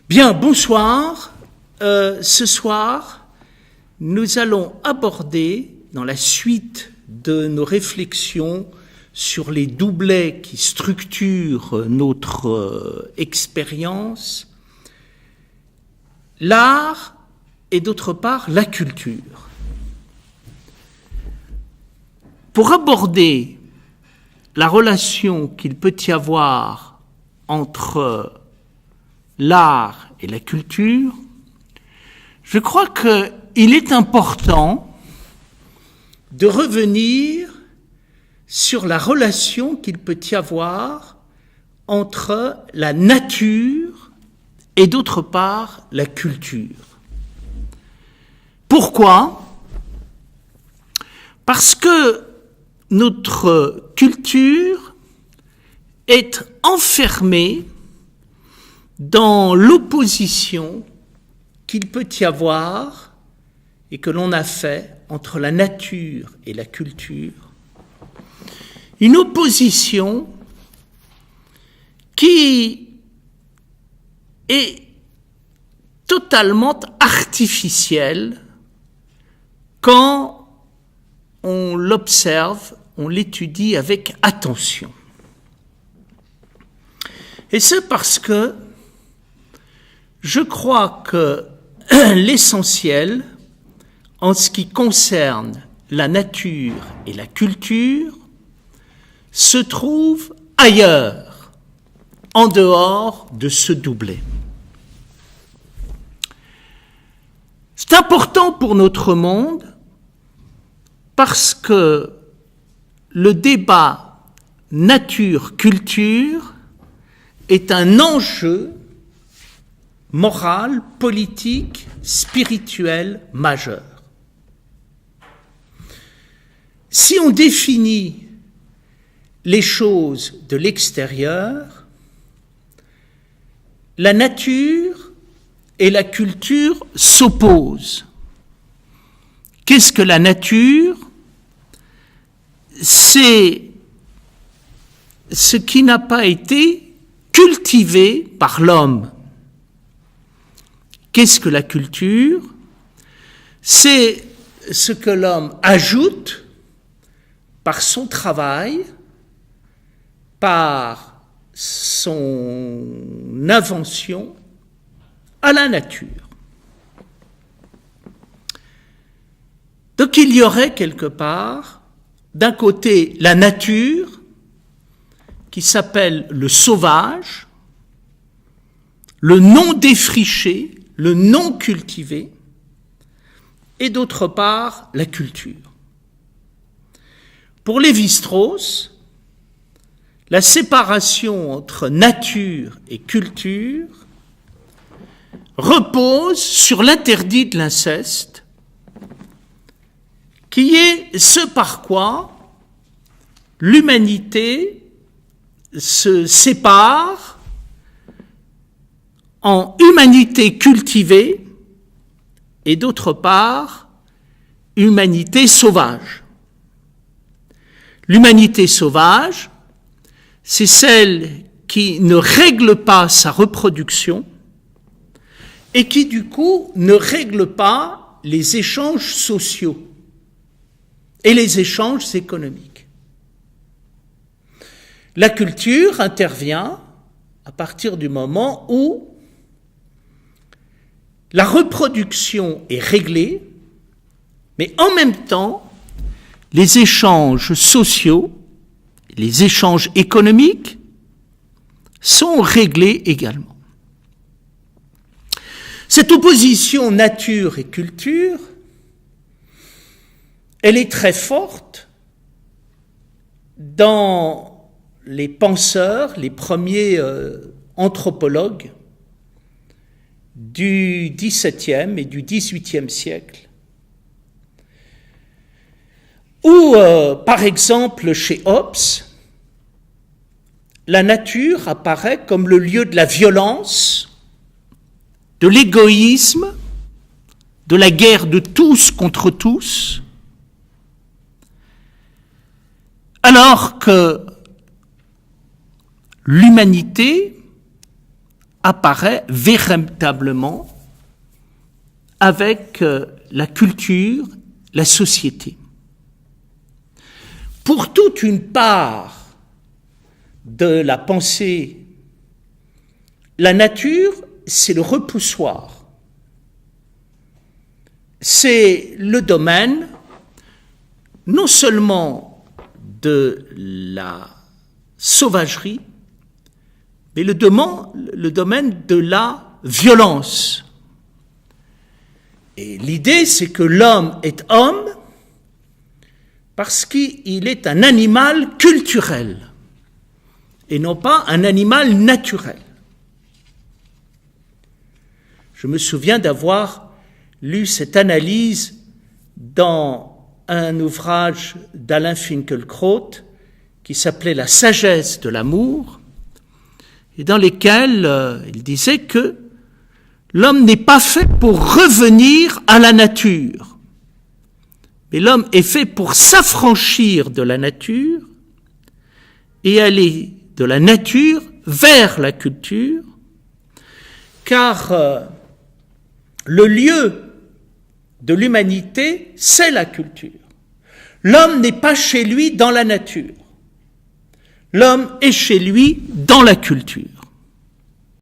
Bien, bonsoir. Ce soir, nous allons aborder, dans la suite de nos réflexions sur les doublets qui structurent notre expérience, l'art et d'autre part la culture. Pour aborder la relation qu'il peut y avoir entre l'art et la culture, je crois qu'il est important de revenir sur la relation qu'il peut y avoir entre la nature et d'autre part la culture. Pourquoi ? Parce que notre culture est enfermée dans l'opposition qu'il peut y avoir et que l'on a fait entre la nature et la culture, une opposition qui est totalement artificielle quand on l'observe, on l'étudie avec attention. Et c'est parce que je crois que l'essentiel, en ce qui concerne la nature et la culture, se trouve ailleurs, en dehors de ce doublet. C'est important pour notre monde parce que le débat nature-culture est un enjeu moral, politique, spirituel majeur. Si on définit les choses de l'extérieur, la nature et la culture s'opposent. Qu'est-ce que la nature ? C'est ce qui n'a pas été cultivé par l'homme. Qu'est-ce que la culture ? C'est ce que l'homme ajoute par son travail, par son invention à la nature. Donc il y aurait quelque part, d'un côté, la nature, qui s'appelle le sauvage, le non défriché, le non cultivé, et d'autre part, la culture. Pour Lévi-Strauss, la séparation entre nature et culture repose sur l'interdit de l'inceste, qui est ce par quoi l'humanité se sépare en humanité cultivée et d'autre part, humanité sauvage. L'humanité sauvage, c'est celle qui ne règle pas sa reproduction et qui, du coup, ne règle pas les échanges sociaux et les échanges économiques. La culture intervient à partir du moment où la reproduction est réglée, mais en même temps, les échanges sociaux, les échanges économiques sont réglés également. Cette opposition nature et culture, elle est très forte dans les penseurs, les premiers anthropologues du XVIIe et du XVIIIe siècle, où, par exemple, chez Hobbes, la nature apparaît comme le lieu de la violence, de l'égoïsme, de la guerre de tous contre tous, alors que l'humanité apparaît véritablement avec la culture, la société. Pour toute une part de la pensée, la nature, c'est le repoussoir. C'est le domaine non seulement de la sauvagerie, mais le domaine de la violence. Et l'idée, c'est que l'homme est homme parce qu'il est un animal culturel et non pas un animal naturel. Je me souviens d'avoir lu cette analyse dans un ouvrage d'Alain Finkielkraut qui s'appelait « La sagesse de l'amour » et dans lesquels il disait que l'homme n'est pas fait pour revenir à la nature, mais l'homme est fait pour s'affranchir de la nature et aller de la nature vers la culture, car le lieu de l'humanité, c'est la culture. L'homme n'est pas chez lui dans la nature. L'homme est chez lui dans la culture.